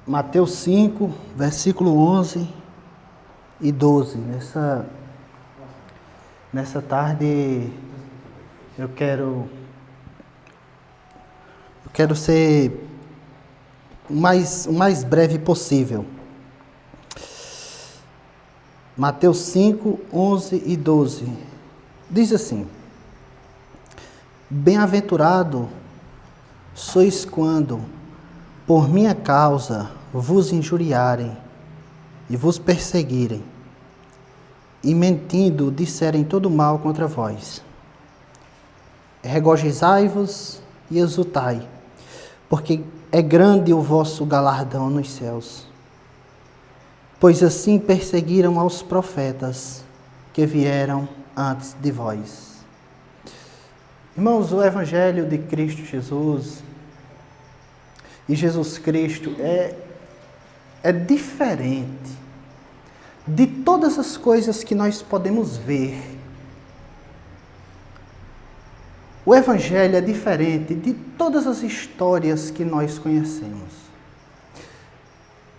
Mateus 5, versículo 11 e 12. Nessa tarde eu quero ser o mais breve possível. Mateus 5, 11 e 12. Diz assim: Bem-aventurado sois quando, por minha causa, vos injuriarem e vos perseguirem, e mentindo disserem todo mal contra vós. Regozijai-vos e exultai, porque é grande o vosso galardão nos céus. Pois assim perseguiram aos profetas que vieram antes de vós. Irmãos, o Evangelho de Cristo Jesus e Jesus Cristo é diferente de todas as coisas que nós podemos ver. O Evangelho é diferente de todas as histórias que nós conhecemos.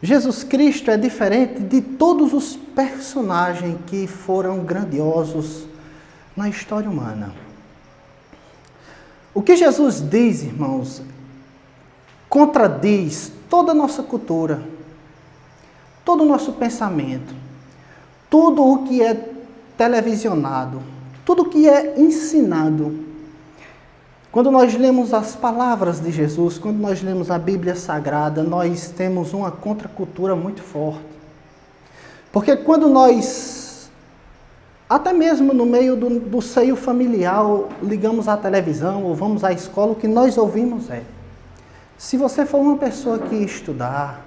Jesus Cristo é diferente de todos os personagens que foram grandiosos na história humana. O que Jesus diz, irmãos, contradiz toda a nossa cultura, todo o nosso pensamento, tudo o que é televisionado, tudo o que é ensinado. Quando nós lemos as palavras de Jesus, quando nós lemos a Bíblia Sagrada, nós temos uma contracultura muito forte. Porque quando nós, até mesmo no meio do seio familiar, ligamos à televisão ou vamos à escola, o que nós ouvimos é: se você for uma pessoa que estudar,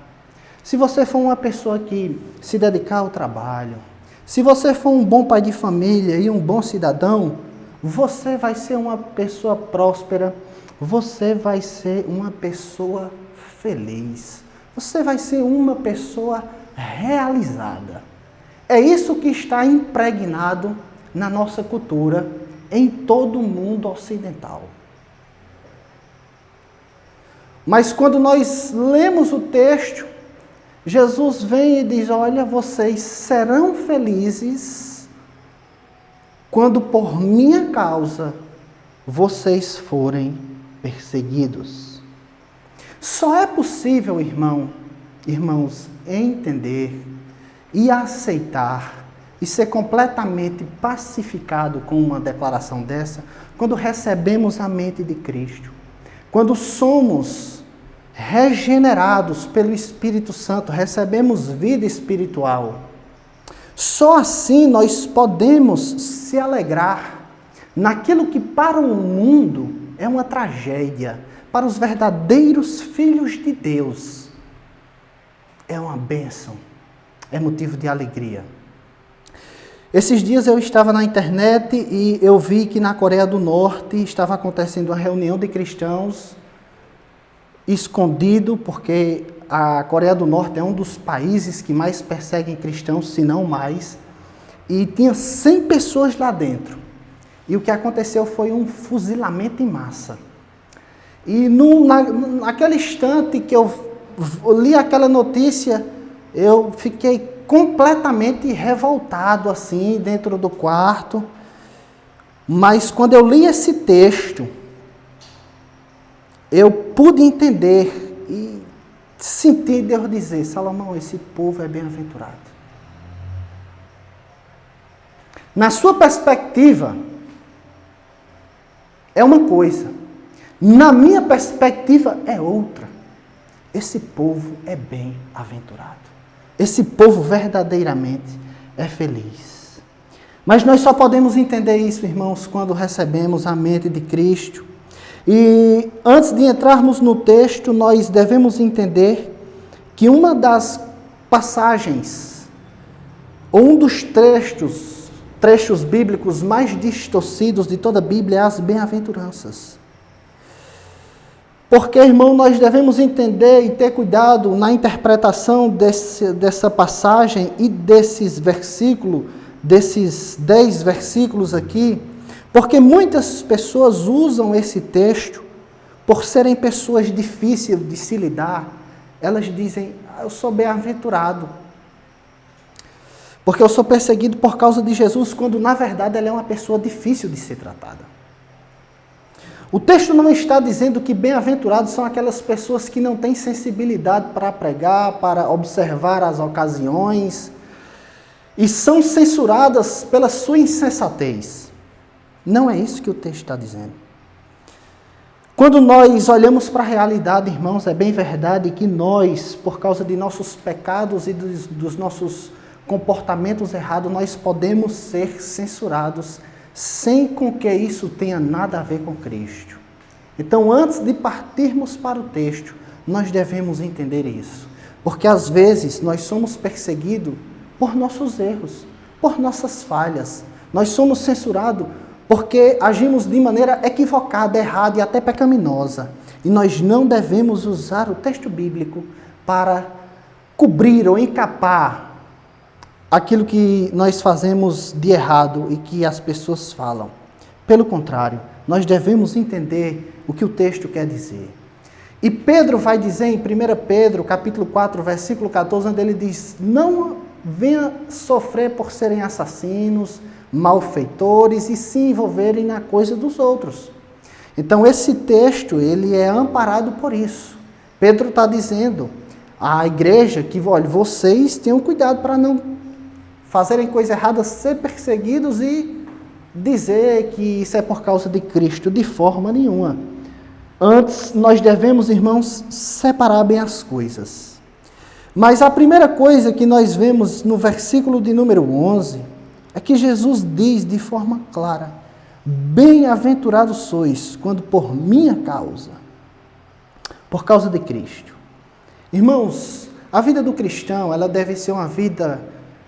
se você for uma pessoa que se dedicar ao trabalho, se você for um bom pai de família e um bom cidadão, você vai ser uma pessoa próspera, você vai ser uma pessoa feliz, você vai ser uma pessoa realizada. É isso que está impregnado na nossa cultura, em todo o mundo ocidental. Mas quando nós lemos o texto, Jesus vem e diz: olha, vocês serão felizes quando por minha causa vocês forem perseguidos. Só é possível, irmãos, entender e aceitar e ser completamente pacificado com uma declaração dessa, quando recebemos a mente de Cristo, quando somos regenerados pelo Espírito Santo, recebemos vida espiritual. Só assim nós podemos se alegrar naquilo que para o mundo é uma tragédia, para os verdadeiros filhos de Deus é uma bênção, é motivo de alegria. Esses dias eu estava na internet e eu vi que na Coreia do Norte estava acontecendo uma reunião de cristãos escondido, porque a Coreia do Norte é um dos países que mais perseguem cristãos, se não mais, e tinha 100 pessoas lá dentro. E o que aconteceu foi um fuzilamento em massa. E naquele instante que eu li aquela notícia, eu fiquei completamente revoltado assim dentro do quarto. Mas quando eu li esse texto, eu pude entender e sentir Deus dizer: Salomão, esse povo é bem-aventurado. Na sua perspectiva, é uma coisa. Na minha perspectiva, é outra. Esse povo é bem-aventurado. Esse povo verdadeiramente é feliz. Mas nós só podemos entender isso, irmãos, quando recebemos a mente de Cristo. E antes de entrarmos no texto, nós devemos entender que uma das passagens, ou um dos trechos bíblicos mais distorcidos de toda a Bíblia é as bem-aventuranças. Porque, irmão, nós devemos entender e ter cuidado na interpretação dessa passagem e desses versículos, desses 10 versículos aqui, porque muitas pessoas usam esse texto, por serem pessoas difíceis de se lidar, elas dizem: eu sou bem-aventurado. Porque eu sou perseguido por causa de Jesus, quando na verdade ela é uma pessoa difícil de ser tratada. O texto não está dizendo que bem-aventurados são aquelas pessoas que não têm sensibilidade para pregar, para observar as ocasiões, e são censuradas pela sua insensatez. Não é isso que o texto está dizendo. Quando nós olhamos para a realidade, irmãos, é bem verdade que nós, por causa de nossos pecados e dos nossos comportamentos errados, nós podemos ser censurados sem com que isso tenha nada a ver com Cristo. Então, antes de partirmos para o texto, nós devemos entender isso. Porque às vezes nós somos perseguidos por nossos erros, por nossas falhas. Nós somos censurados porque agimos de maneira equivocada, errada e até pecaminosa. E nós não devemos usar o texto bíblico para cobrir ou encapar aquilo que nós fazemos de errado e que as pessoas falam. Pelo contrário, nós devemos entender o que o texto quer dizer. E Pedro vai dizer em 1 Pedro, capítulo 4, versículo 14, onde ele diz: não venha sofrer por serem assassinos, malfeitores e se envolverem na coisa dos outros. Então esse texto, ele é amparado por isso. Pedro está dizendo à igreja que, olha, vocês tenham cuidado para não fazerem coisa errada, ser perseguidos e dizer que isso é por causa de Cristo, de forma nenhuma. Antes, nós devemos, irmãos, separar bem as coisas. Mas a primeira coisa que nós vemos no versículo de número 11 é que Jesus diz de forma clara: bem-aventurados sois quando por minha causa, por causa de Cristo. Irmãos, a vida do cristão, ela deve ser uma vida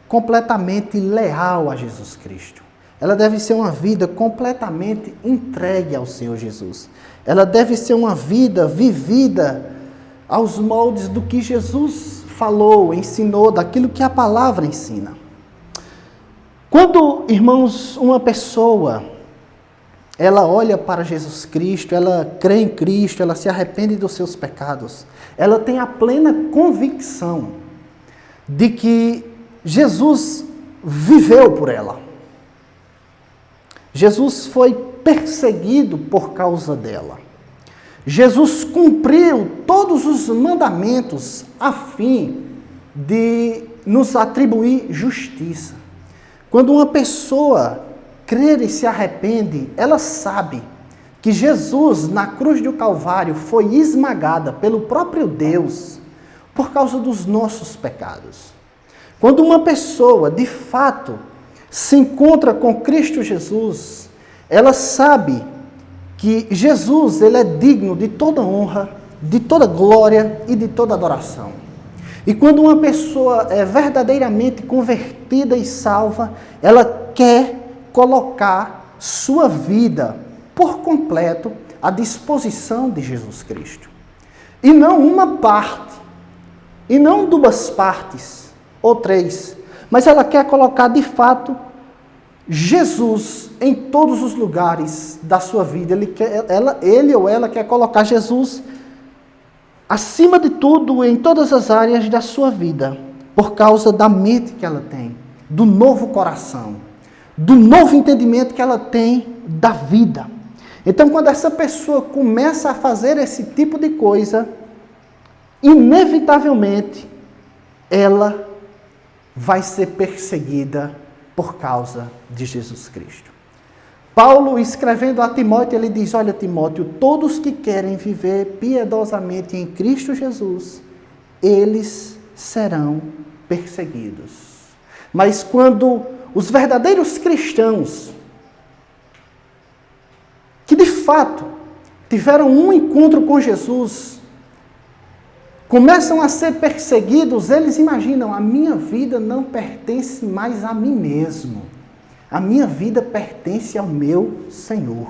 completamente leal a Jesus Cristo. Ela deve ser uma vida completamente entregue ao Senhor Jesus. Ela deve ser uma vida vivida aos moldes do que Jesus falou, ensinou, daquilo que a palavra ensina. Quando, irmãos, uma pessoa, ela olha para Jesus Cristo, ela crê em Cristo, ela se arrepende dos seus pecados, ela tem a plena convicção de que Jesus viveu por ela. Jesus foi perseguido por causa dela. Jesus cumpriu todos os mandamentos a fim de nos atribuir justiça. Quando uma pessoa crê e se arrepende, ela sabe que Jesus, na cruz do Calvário, foi esmagada pelo próprio Deus por causa dos nossos pecados. Quando uma pessoa, de fato, se encontra com Cristo Jesus, ela sabe que Jesus, ele é digno de toda honra, de toda glória e de toda adoração. E quando uma pessoa é verdadeiramente convertida e salva, ela quer colocar sua vida por completo à disposição de Jesus Cristo. E não uma parte, e não duas partes, ou três, mas ela quer colocar de fato Jesus em todos os lugares da sua vida. Ele ou ela quer colocar Jesus acima de tudo em todas as áreas da sua vida, por causa da mente que ela tem, do novo coração, do novo entendimento que ela tem da vida. Então, quando essa pessoa começa a fazer esse tipo de coisa, inevitavelmente ela vai ser perseguida por causa de Jesus Cristo. Paulo, escrevendo a Timóteo, ele diz: olha, Timóteo, todos que querem viver piedosamente em Cristo Jesus, eles serão perseguidos. Mas quando os verdadeiros cristãos, que de fato tiveram um encontro com Jesus, começam a ser perseguidos, eles imaginam: a minha vida não pertence mais a mim mesmo. A minha vida pertence ao meu Senhor.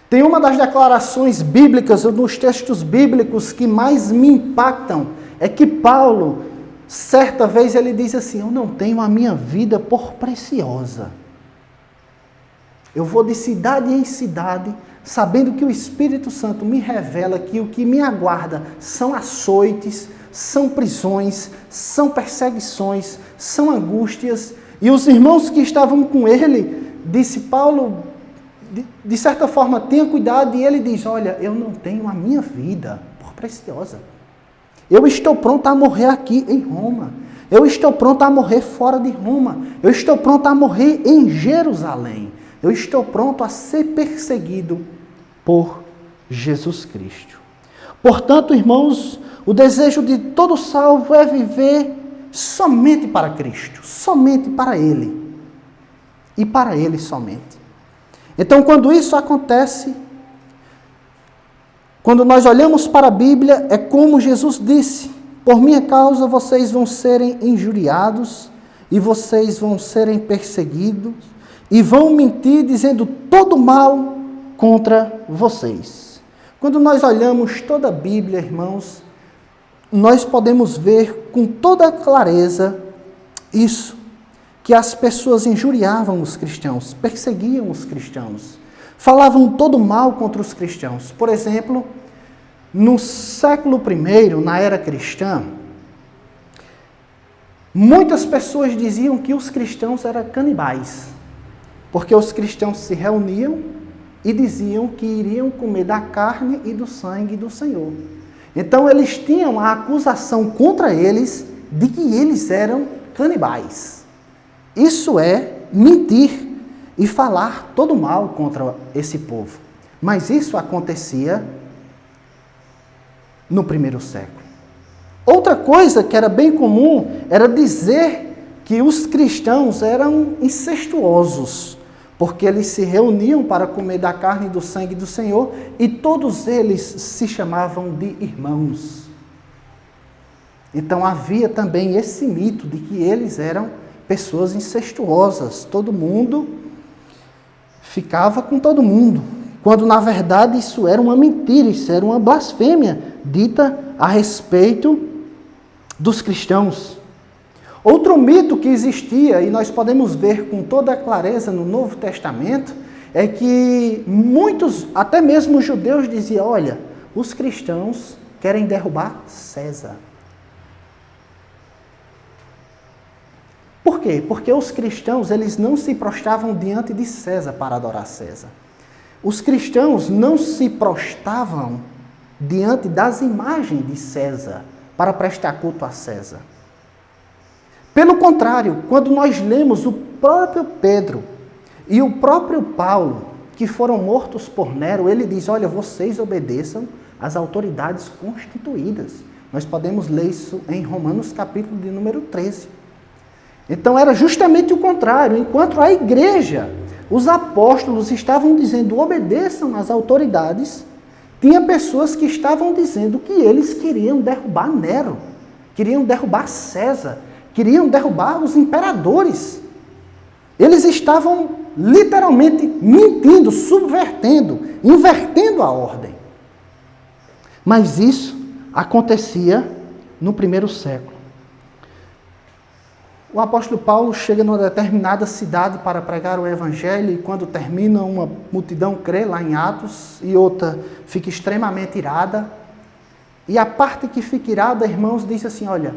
Tem uma das declarações bíblicas, ou dos textos bíblicos que mais me impactam, é que Paulo, certa vez, ele diz assim: eu não tenho a minha vida por preciosa. Eu vou de cidade em cidade, sabendo que o Espírito Santo me revela que o que me aguarda são açoites, são prisões, são perseguições, são angústias. E os irmãos que estavam com ele, disse Paulo, de certa forma, tenha cuidado, e ele diz, olha, eu não tenho a minha vida por preciosa. Eu estou pronto a morrer aqui em Roma. Eu estou pronto a morrer fora de Roma. Eu estou pronto a morrer em Jerusalém. Eu estou pronto a ser perseguido por Jesus Cristo. Portanto, irmãos, o desejo de todo salvo é viver somente para Cristo, somente para Ele. E para Ele somente. Então, quando isso acontece, quando nós olhamos para a Bíblia, é como Jesus disse, por minha causa vocês vão serem injuriados, e vocês vão serem perseguidos, e vão mentir dizendo todo mal contra vocês. Quando nós olhamos toda a Bíblia, irmãos, nós podemos ver com toda clareza isso, que as pessoas injuriavam os cristãos, perseguiam os cristãos, falavam todo mal contra os cristãos. Por exemplo, no século I, na era cristã, muitas pessoas diziam que os cristãos eram canibais, porque os cristãos se reuniam e diziam que iriam comer da carne e do sangue do Senhor. Então eles tinham a acusação contra eles de que eles eram canibais. Isso é mentir e falar todo mal contra esse povo. Mas isso acontecia no primeiro século. Outra coisa que era bem comum era dizer que os cristãos eram incestuosos, porque eles se reuniam para comer da carne e do sangue do Senhor e todos eles se chamavam de irmãos. Então havia também esse mito de que eles eram pessoas incestuosas, todo mundo ficava com todo mundo, quando na verdade isso era uma mentira, isso era uma blasfêmia dita a respeito dos cristãos. Outro mito que existia, e nós podemos ver com toda a clareza no Novo Testamento, é que muitos, até mesmo os judeus, diziam, olha, os cristãos querem derrubar César. Por quê? Porque os cristãos, eles não se prostravam diante de César para adorar César. Os cristãos não se prostravam diante das imagens de César para prestar culto a César. Pelo contrário, quando nós lemos o próprio Pedro e o próprio Paulo, que foram mortos por Nero, ele diz, olha, vocês obedeçam às autoridades constituídas. Nós podemos ler isso em Romanos capítulo de número 13. Então era justamente o contrário. Enquanto a igreja, os apóstolos estavam dizendo obedeçam às autoridades, tinha pessoas que estavam dizendo que eles queriam derrubar Nero, queriam derrubar César, queriam derrubar os imperadores. Eles estavam literalmente mentindo, subvertendo, invertendo a ordem. Mas isso acontecia no primeiro século. O apóstolo Paulo chega numa determinada cidade para pregar o evangelho e quando termina, uma multidão crê lá em Atos e outra fica extremamente irada. E a parte que fica irada, irmãos, diz assim, olha,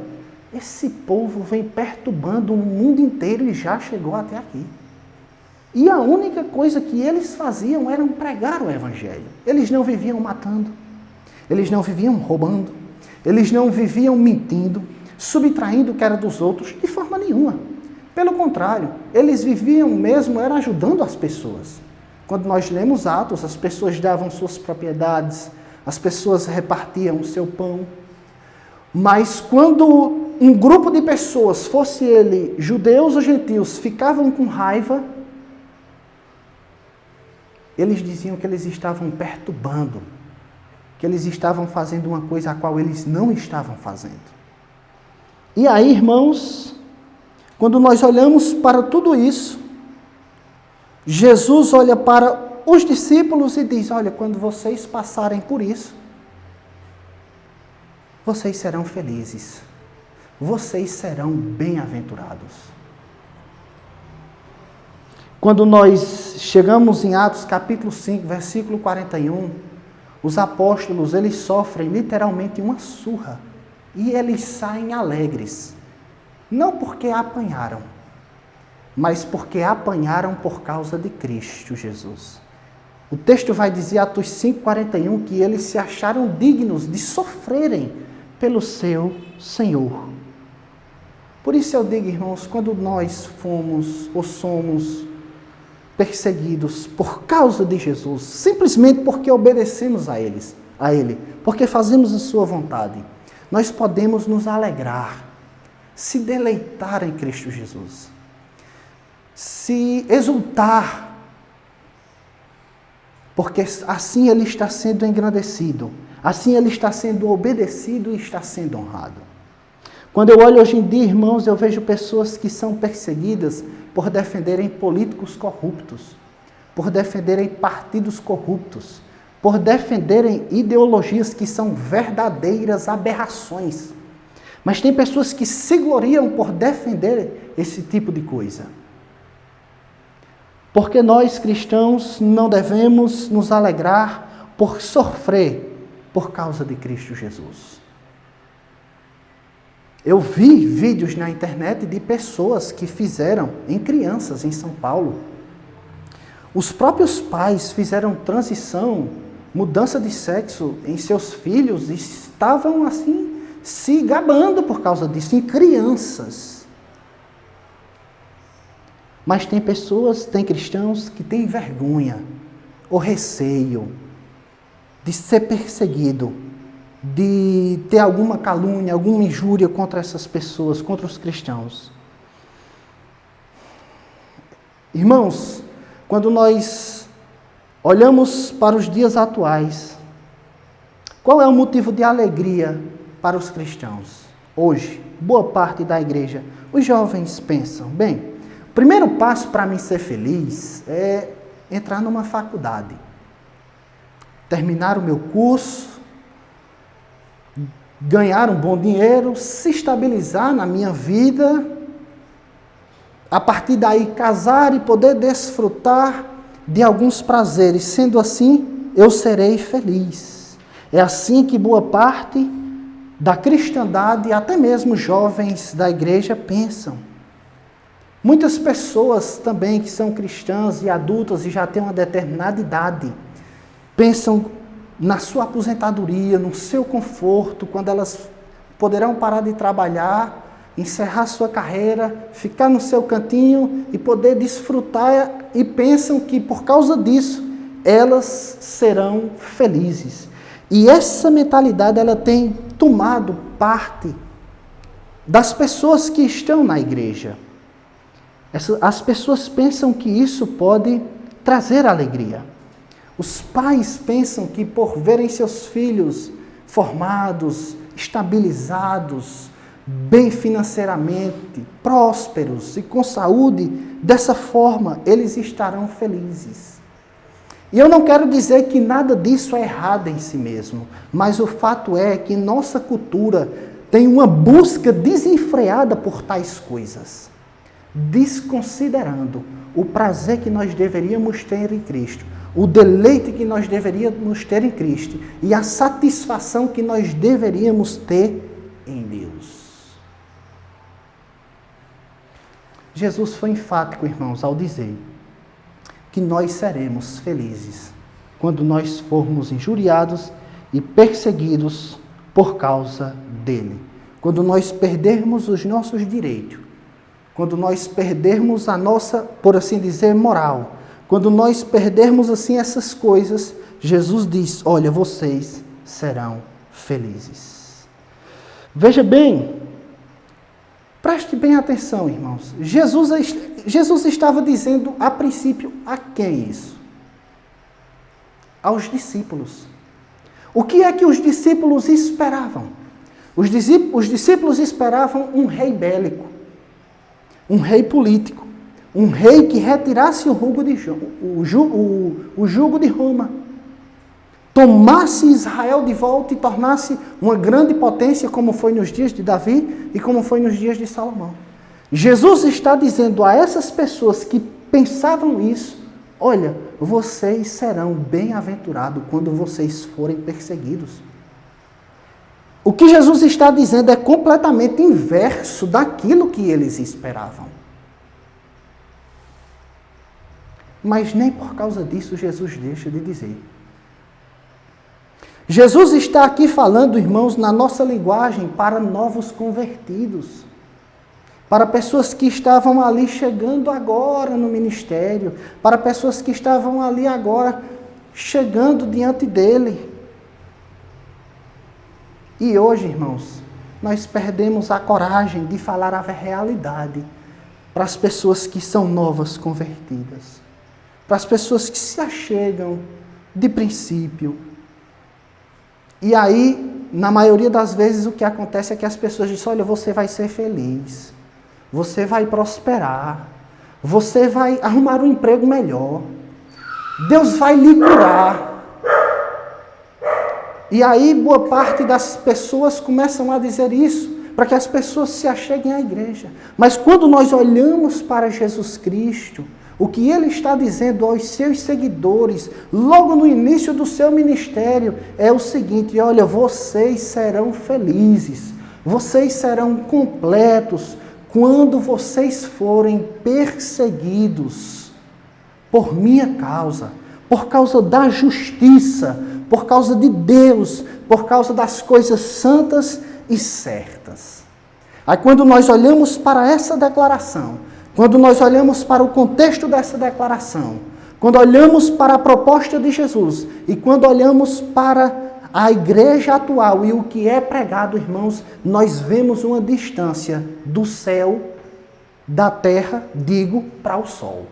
esse povo vem perturbando o mundo inteiro e já chegou até aqui. E a única coisa que eles faziam era pregar o evangelho. Eles não viviam matando, eles não viviam roubando, eles não viviam mentindo, subtraindo o que era dos outros, de forma nenhuma. Pelo contrário, eles viviam mesmo, era ajudando as pessoas. Quando nós lemos Atos, as pessoas davam suas propriedades, as pessoas repartiam o seu pão. Mas quando um grupo de pessoas, fosse ele judeus ou gentios, ficavam com raiva, eles diziam que eles estavam perturbando, que eles estavam fazendo uma coisa a qual eles não estavam fazendo. E aí, irmãos, quando nós olhamos para tudo isso, Jesus olha para os discípulos e diz, olha, quando vocês passarem por isso, vocês serão felizes, vocês serão bem-aventurados. Quando nós chegamos em Atos capítulo 5, versículo 41, os apóstolos, eles sofrem literalmente uma surra. E eles saem alegres. Não porque apanharam, mas porque apanharam por causa de Cristo Jesus. O texto vai dizer, Atos 5,41, que eles se acharam dignos de sofrerem pelo seu Senhor. Por isso eu digo, irmãos, quando nós fomos ou somos perseguidos por causa de Jesus, simplesmente porque obedecemos a Ele, porque fazemos a sua vontade, nós podemos nos alegrar, se deleitar em Cristo Jesus, se exultar, porque assim Ele está sendo engrandecido, assim Ele está sendo obedecido e está sendo honrado. Quando eu olho hoje em dia, irmãos, eu vejo pessoas que são perseguidas por defenderem políticos corruptos, por defenderem partidos corruptos, por defenderem ideologias que são verdadeiras aberrações. Mas tem pessoas que se gloriam por defender esse tipo de coisa. Porque nós, cristãos, não devemos nos alegrar por sofrer por causa de Cristo Jesus. Eu vi vídeos na internet de pessoas que fizeram em crianças em São Paulo. Os próprios pais fizeram transição, mudança de sexo em seus filhos e estavam assim se gabando por causa disso, em crianças. Mas tem pessoas, tem cristãos que têm vergonha ou receio de ser perseguido, de ter alguma calúnia, alguma injúria contra essas pessoas, contra os cristãos. Irmãos, quando nós olhamos para os dias atuais, qual é o motivo de alegria para os cristãos? Hoje, boa parte da igreja, os jovens pensam, bem, o primeiro passo para mim ser feliz é entrar numa faculdade, terminar o meu curso, ganhar um bom dinheiro, se estabilizar na minha vida, a partir daí casar e poder desfrutar de alguns prazeres. Sendo assim, eu serei feliz. É assim que boa parte da cristandade, até mesmo jovens da igreja, pensam. Muitas pessoas também que são cristãs e adultas e já têm uma determinada idade, pensam na sua aposentadoria, no seu conforto, quando elas poderão parar de trabalhar, encerrar sua carreira, ficar no seu cantinho e poder desfrutar, e pensam que por causa disso elas serão felizes. E essa mentalidade ela tem tomado parte das pessoas que estão na igreja. As pessoas pensam que isso pode trazer alegria. Os pais pensam que por verem seus filhos formados, estabilizados, bem financeiramente, prósperos e com saúde, dessa forma eles estarão felizes. E eu não quero dizer que nada disso é errado em si mesmo, mas o fato é que nossa cultura tem uma busca desenfreada por tais coisas, desconsiderando o prazer que nós deveríamos ter em Cristo, o deleite que nós deveríamos ter em Cristo e a satisfação que nós deveríamos ter em Deus. Jesus foi enfático, irmãos, ao dizer que nós seremos felizes quando nós formos injuriados e perseguidos por causa dele. Quando nós perdermos os nossos direitos, quando nós perdermos a nossa, por assim dizer, moral, quando nós perdermos assim essas coisas, Jesus diz, olha, vocês serão felizes. Veja bem, preste bem atenção, irmãos. Jesus estava dizendo, a princípio, a quem isso? Aos discípulos. O que é que os discípulos esperavam? Os discípulos esperavam um rei bélico, um rei político, um rei que retirasse o jugo de Roma, tomasse Israel de volta e tornasse uma grande potência, como foi nos dias de Davi e como foi nos dias de Salomão. Jesus está dizendo a essas pessoas que pensavam isso, olha, vocês serão bem-aventurados quando vocês forem perseguidos. O que Jesus está dizendo é completamente inverso daquilo que eles esperavam. Mas nem por causa disso Jesus deixa de dizer. Jesus está aqui falando, irmãos, na nossa linguagem, para novos convertidos. Para pessoas que estavam ali chegando agora no ministério. Para pessoas que estavam ali agora chegando diante dele. E hoje, irmãos, nós perdemos a coragem de falar a realidade para as pessoas que são novas convertidas. Para as pessoas que se achegam de princípio. E aí, na maioria das vezes, o que acontece é que as pessoas dizem, olha, você vai ser feliz, você vai prosperar, você vai arrumar um emprego melhor, Deus vai lhe curar. E aí, boa parte das pessoas começam a dizer isso, para que as pessoas se acheguem à igreja. Mas quando nós olhamos para Jesus Cristo, o que ele está dizendo aos seus seguidores, logo no início do seu ministério, é o seguinte, olha, vocês serão felizes, vocês serão completos, quando vocês forem perseguidos por minha causa, por causa da justiça, por causa de Deus, por causa das coisas santas e certas. Aí quando nós olhamos para essa declaração, quando nós olhamos para o contexto dessa declaração, quando olhamos para a proposta de Jesus e quando olhamos para a igreja atual e o que é pregado, irmãos, nós vemos uma distância do céu, da terra, digo, para o sol.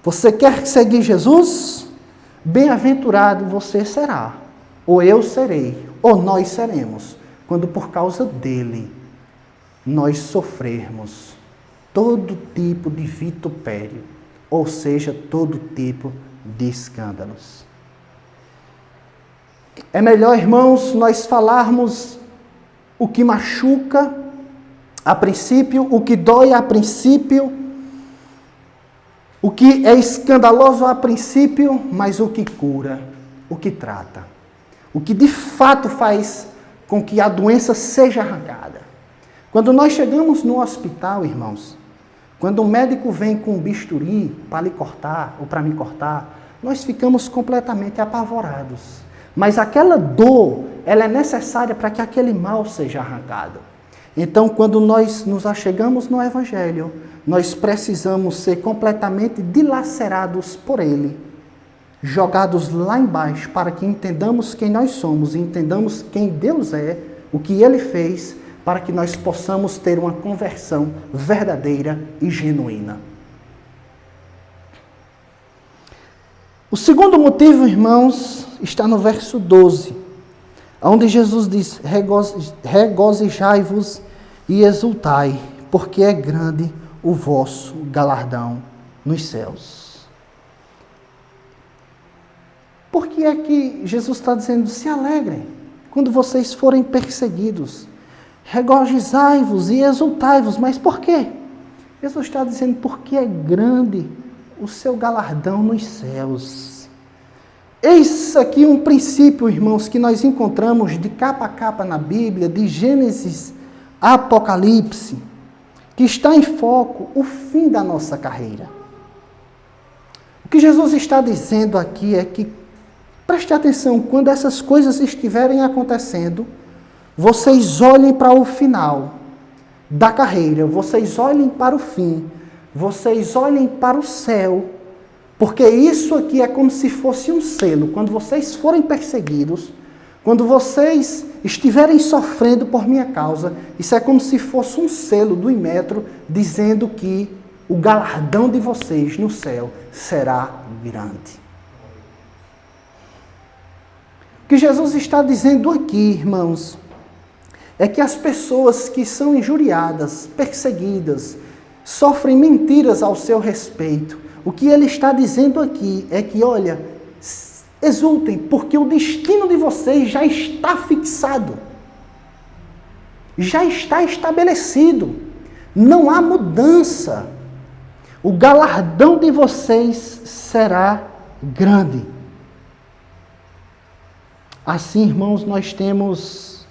Você quer seguir Jesus? Bem-aventurado você será, ou eu serei, ou nós seremos, quando por causa dele nós sofrermos todo tipo de vitupério, ou seja, todo tipo de escândalos. É melhor, irmãos, nós falarmos o que machuca a princípio, o que dói a princípio, o que é escandaloso a princípio, mas o que cura, o que trata, o que de fato faz com que a doença seja arrancada. Quando nós chegamos no hospital, irmãos, quando o médico vem com um bisturi para lhe cortar ou para me cortar, nós ficamos completamente apavorados. Mas aquela dor, ela é necessária para que aquele mal seja arrancado. Então, quando nós nos achegamos no Evangelho, nós precisamos ser completamente dilacerados por ele, jogados lá embaixo, para que entendamos quem nós somos, entendamos quem Deus é, o que ele fez, para que nós possamos ter uma conversão verdadeira e genuína. O segundo motivo, irmãos, está no verso 12, onde Jesus diz, regozijai-vos e exultai, porque é grande o vosso galardão nos céus. Por que é que Jesus está dizendo, se alegrem quando vocês forem perseguidos? Regozijai-vos e exultai-vos. Mas por quê? Jesus está dizendo, porque é grande o seu galardão nos céus. Eis aqui um princípio, irmãos, que nós encontramos de capa a capa na Bíblia, de Gênesis a Apocalipse, que está em foco o fim da nossa carreira. O que Jesus está dizendo aqui é que, preste atenção, quando essas coisas estiverem acontecendo, vocês olhem para o final da carreira, vocês olhem para o fim, vocês olhem para o céu, porque isso aqui é como se fosse um selo. Quando vocês forem perseguidos, quando vocês estiverem sofrendo por minha causa, isso é como se fosse um selo do Inmetro dizendo que o galardão de vocês no céu será grande. O que Jesus está dizendo aqui, irmãos, é que as pessoas que são injuriadas, perseguidas, sofrem mentiras ao seu respeito. O que ele está dizendo aqui é que, olha, exultem, porque o destino de vocês já está fixado. Já está estabelecido. Não há mudança. O galardão de vocês será grande. Assim, irmãos, nós temos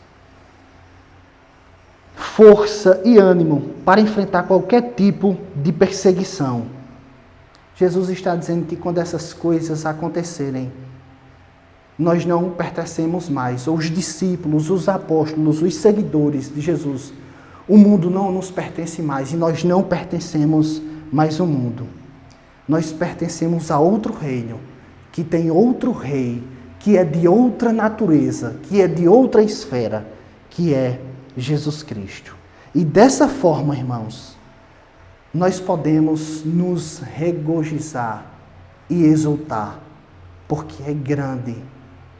força e ânimo para enfrentar qualquer tipo de perseguição. Jesus está dizendo que quando essas coisas acontecerem, nós não pertencemos mais, ou os discípulos, os apóstolos, os seguidores de Jesus, o mundo não nos pertence mais e nós não pertencemos mais ao mundo. Nós pertencemos a outro reino, que tem outro rei, que é de outra natureza, que é de outra esfera, que é Jesus Cristo. E dessa forma, irmãos, nós podemos nos regozijar e exultar, porque é grande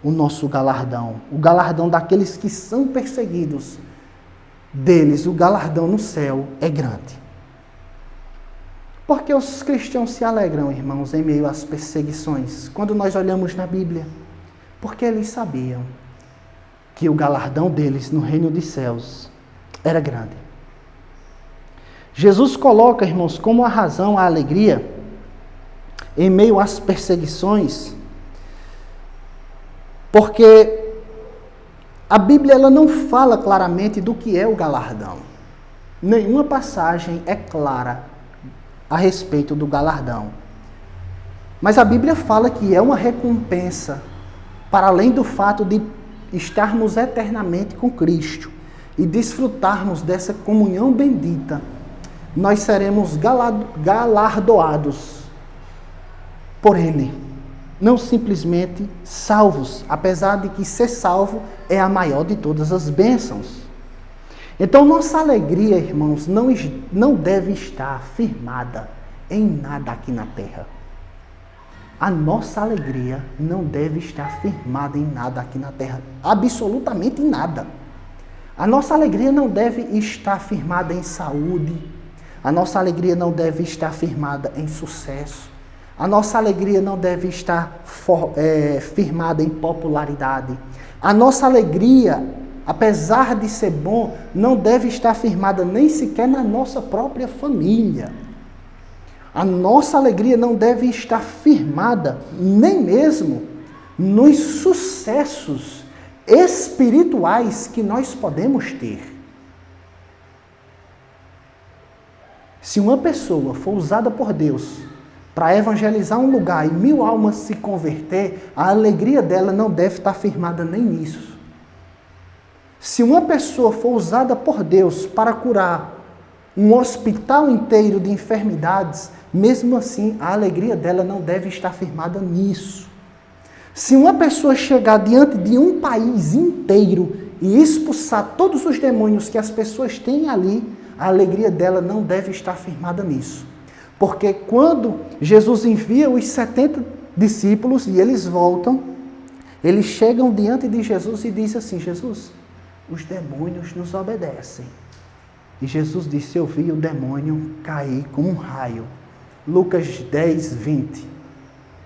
o nosso galardão, o galardão daqueles que são perseguidos, deles, o galardão no céu é grande. Porque os cristãos se alegram, irmãos, em meio às perseguições, quando nós olhamos na Bíblia, porque eles sabiam que o galardão deles no reino dos céus era grande. Jesus coloca, irmãos, como a razão, a alegria, em meio às perseguições, porque a Bíblia ela não fala claramente do que é o galardão. Nenhuma passagem é clara a respeito do galardão. Mas a Bíblia fala que é uma recompensa, para além do fato de estarmos eternamente com Cristo e desfrutarmos dessa comunhão bendita, nós seremos galardoados por Ele. Não simplesmente salvos, apesar de que ser salvo é a maior de todas as bênçãos. Então, nossa alegria, irmãos, não deve estar firmada em nada aqui na terra. A nossa alegria não deve estar firmada em nada aqui na terra, absolutamente em nada. A nossa alegria não deve estar firmada em saúde, a nossa alegria não deve estar firmada em sucesso, a nossa alegria não deve estar firmada em popularidade. A nossa alegria, apesar de ser bom, não deve estar firmada nem sequer na nossa própria família. A nossa alegria não deve estar firmada nem mesmo nos sucessos espirituais que nós podemos ter. Se uma pessoa for usada por Deus para evangelizar um lugar e 1000 almas se converter, a alegria dela não deve estar firmada nem nisso. Se uma pessoa for usada por Deus para curar um hospital inteiro de enfermidades, mesmo assim a alegria dela não deve estar firmada nisso. Se uma pessoa chegar diante de um país inteiro e expulsar todos os demônios que as pessoas têm ali, a alegria dela não deve estar firmada nisso. Porque quando Jesus envia os 70 discípulos e eles voltam, eles chegam diante de Jesus e dizem assim: Jesus, os demônios nos obedecem. E Jesus disse: eu vi o demônio cair como um raio. Lucas 10, 20.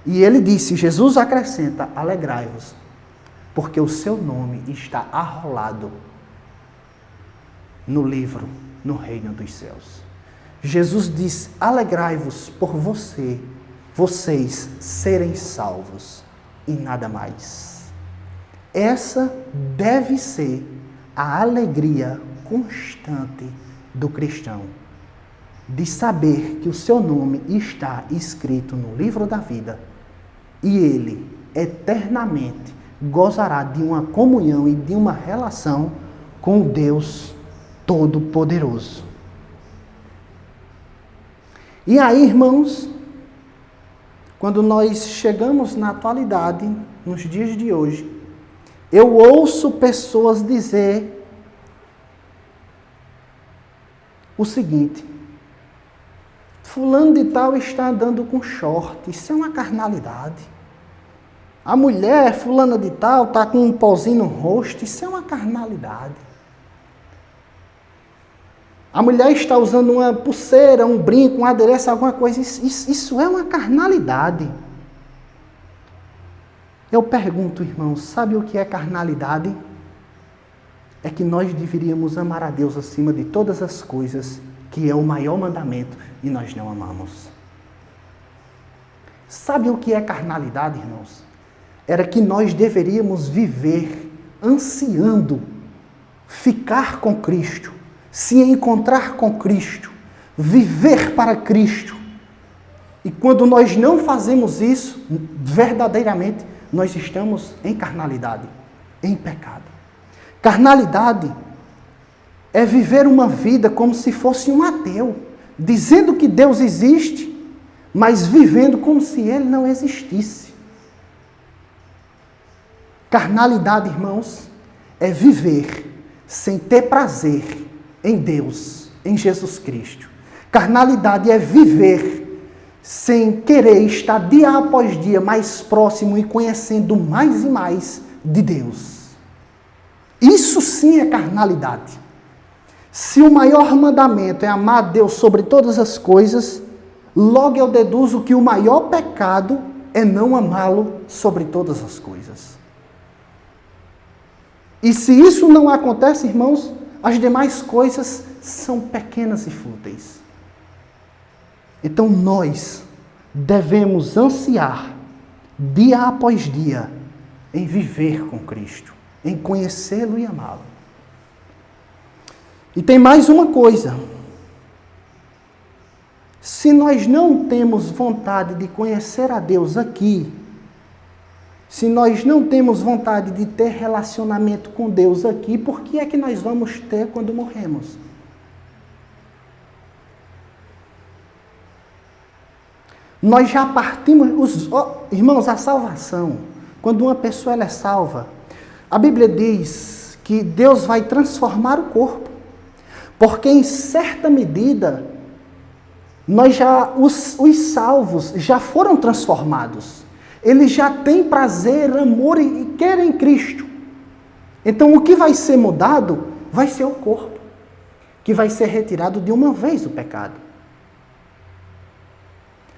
E ele disse, Jesus acrescenta: alegrai-vos, porque o seu nome está arrolado no livro, no reino dos céus. Jesus disse: alegrai-vos por vocês serem salvos e nada mais. Essa deve ser a alegria constante do cristão, de saber que o seu nome está escrito no livro da vida e ele eternamente gozará de uma comunhão e de uma relação com o Deus Todo-Poderoso. E aí, irmãos, quando nós chegamos na atualidade, nos dias de hoje, eu ouço pessoas dizer o seguinte: fulano de tal está andando com short, isso é uma carnalidade. A mulher, fulana de tal, está com um pozinho no rosto, isso é uma carnalidade. A mulher está usando uma pulseira, um brinco, um adereço, alguma coisa, isso é uma carnalidade. Eu pergunto, irmãos, sabe o que é carnalidade? É que nós deveríamos amar a Deus acima de todas as coisas que é o maior mandamento, e nós não amamos. Sabe o que é carnalidade, irmãos? Era que nós deveríamos viver ansiando ficar com Cristo, se encontrar com Cristo, viver para Cristo. E quando nós não fazemos isso, verdadeiramente, nós estamos em carnalidade, em pecado. Carnalidade é viver uma vida como se fosse um ateu, dizendo que Deus existe, mas vivendo como se Ele não existisse. Carnalidade, irmãos, é viver sem ter prazer em Deus, em Jesus Cristo. Carnalidade é viver sem querer estar dia após dia mais próximo e conhecendo mais e mais de Deus. Isso sim é carnalidade. Se o maior mandamento é amar a Deus sobre todas as coisas, logo eu deduzo que o maior pecado é não amá-lo sobre todas as coisas. E se isso não acontece, irmãos, as demais coisas são pequenas e fúteis. Então nós devemos ansiar, dia após dia, em viver com Cristo, em conhecê-lo e amá-lo. E tem mais uma coisa. Se nós não temos vontade de conhecer a Deus aqui, se nós não temos vontade de ter relacionamento com Deus aqui, por que é que nós vamos ter quando morremos? Nós já partimos, irmãos, a salvação, quando uma pessoa ela é salva, a Bíblia diz que Deus vai transformar o corpo, porque em certa medida, os salvos já foram transformados. Eles já têm prazer, amor e querem Cristo. Então o que vai ser mudado vai ser o corpo, que vai ser retirado de uma vez do pecado.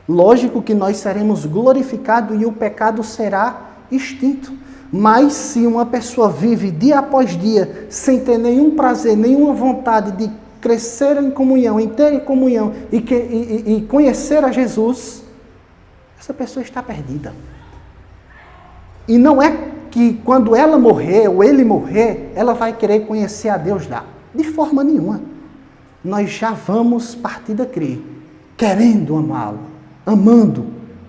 Lógico que nós seremos glorificados e o pecado será extinto. Mas se uma pessoa vive dia após dia sem ter nenhum prazer, nenhuma vontade de crescer em comunhão, em ter comunhão e conhecer a Jesus, essa pessoa está perdida. E não é que quando ela morrer ou ele morrer, ela vai querer conhecer a Deus lá. De forma nenhuma. Nós já vamos partir daqui, querendo amá-lo, amando,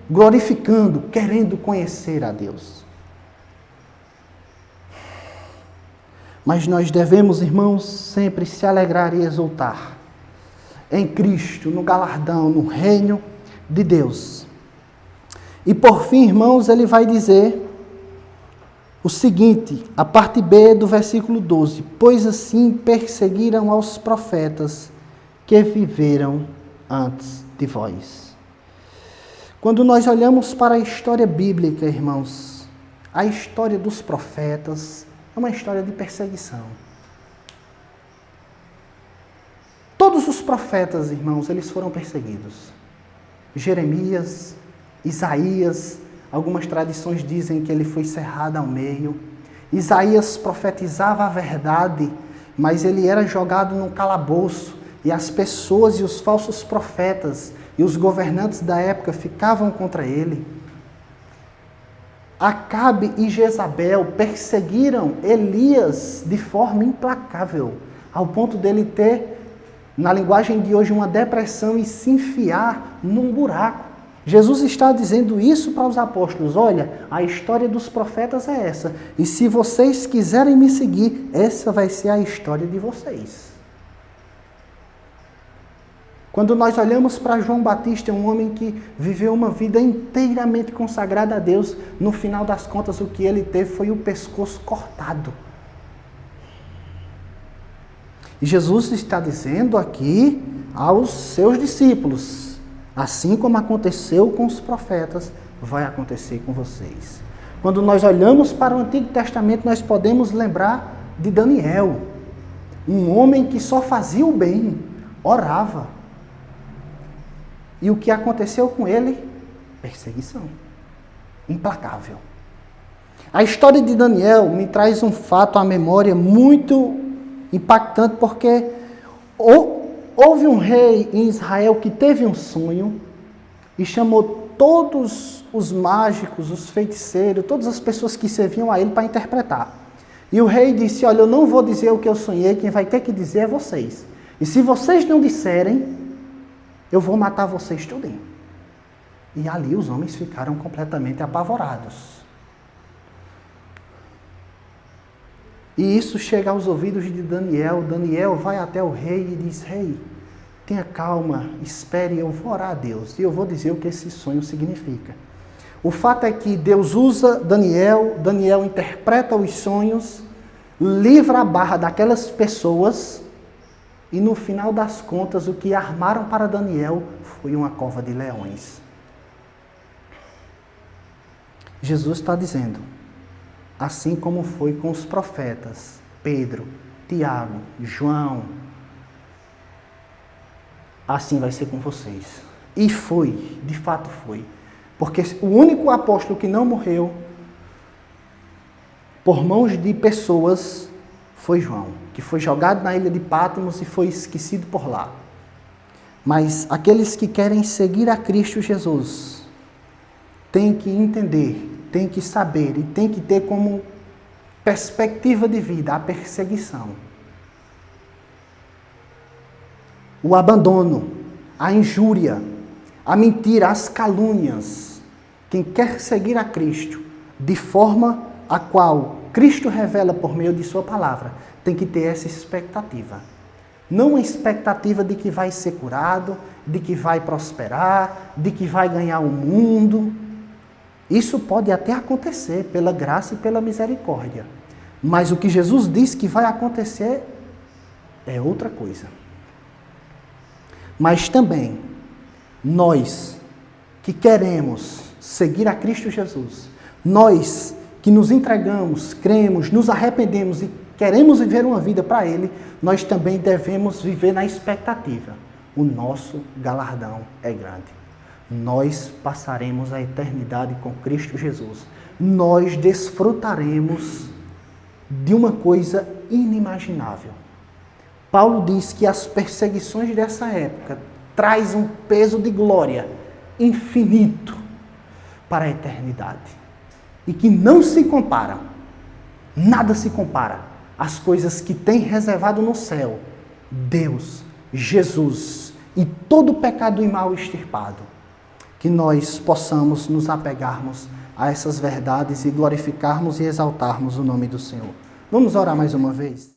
glorificando, querendo conhecer a Deus. Mas nós devemos, irmãos, sempre se alegrar e exultar em Cristo, no galardão, no reino de Deus. E por fim, irmãos, ele vai dizer o seguinte, a parte B do versículo 12. Pois assim perseguiram aos profetas que viveram antes de vós. Quando nós olhamos para a história bíblica, irmãos, a história dos profetas é uma história de perseguição. Todos os profetas, irmãos, eles foram perseguidos. Jeremias, Isaías, algumas tradições dizem que ele foi cerrado ao meio. Isaías profetizava a verdade, mas ele era jogado num calabouço, e as pessoas e os falsos profetas e os governantes da época ficavam contra ele. Acabe e Jezabel perseguiram Elias de forma implacável, ao ponto dele ter, na linguagem de hoje, uma depressão e se enfiar num buraco. Jesus está dizendo isso para os apóstolos. Olha, a história dos profetas é essa. E se vocês quiserem me seguir, essa vai ser a história de vocês. Quando nós olhamos para João Batista, um homem que viveu uma vida inteiramente consagrada a Deus, no final das contas o que ele teve foi o pescoço cortado. E Jesus está dizendo aqui aos seus discípulos, assim como aconteceu com os profetas, vai acontecer com vocês. Quando nós olhamos para o Antigo Testamento, nós podemos lembrar de Daniel, um homem que só fazia o bem, orava. E o que aconteceu com ele? Perseguição. Implacável. A história de Daniel me traz um fato à memória muito impactante, porque houve um rei em Israel que teve um sonho e chamou todos os mágicos, os feiticeiros, todas as pessoas que serviam a ele para interpretar. E o rei disse, olha, eu não vou dizer o que eu sonhei, quem vai ter que dizer é vocês. E se vocês não disserem, eu vou matar vocês tudinho. E ali os homens ficaram completamente apavorados. E isso chega aos ouvidos de Daniel. Daniel vai até o rei e diz, rei, tenha calma, espere, eu vou orar a Deus. E eu vou dizer o que esse sonho significa. O fato é que Deus usa Daniel, Daniel interpreta os sonhos, livra a barra daquelas pessoas, e no final das contas o que armaram para Daniel foi uma cova de leões. Jesus está dizendo, assim como foi com os profetas, Pedro, Tiago, João, assim vai ser com vocês. E foi, de fato foi. Porque o único apóstolo que não morreu por mãos de pessoas foi João, que foi jogado na ilha de Patmos e foi esquecido por lá. Mas aqueles que querem seguir a Cristo Jesus têm que entender, têm que saber e têm que ter como perspectiva de vida a perseguição, o abandono, a injúria, a mentira, as calúnias. Quem quer seguir a Cristo de forma a qual Cristo revela por meio de sua palavra, tem que ter essa expectativa. Não a expectativa de que vai ser curado, de que vai prosperar, de que vai ganhar o mundo. Isso pode até acontecer pela graça e pela misericórdia. Mas o que Jesus diz que vai acontecer é outra coisa. Mas também, nós que queremos seguir a Cristo Jesus, nós que nos entregamos, cremos, nos arrependemos e queremos viver uma vida para Ele, nós também devemos viver na expectativa. O nosso galardão é grande. Nós passaremos a eternidade com Cristo Jesus. Nós desfrutaremos de uma coisa inimaginável. Paulo diz que as perseguições dessa época traz um peso de glória infinito para a eternidade. E que não se compara, nada se compara às coisas que tem reservado no céu Deus, Jesus e todo o pecado e mal extirpado. Que nós possamos nos apegarmos a essas verdades e glorificarmos e exaltarmos o nome do Senhor. Vamos orar mais uma vez?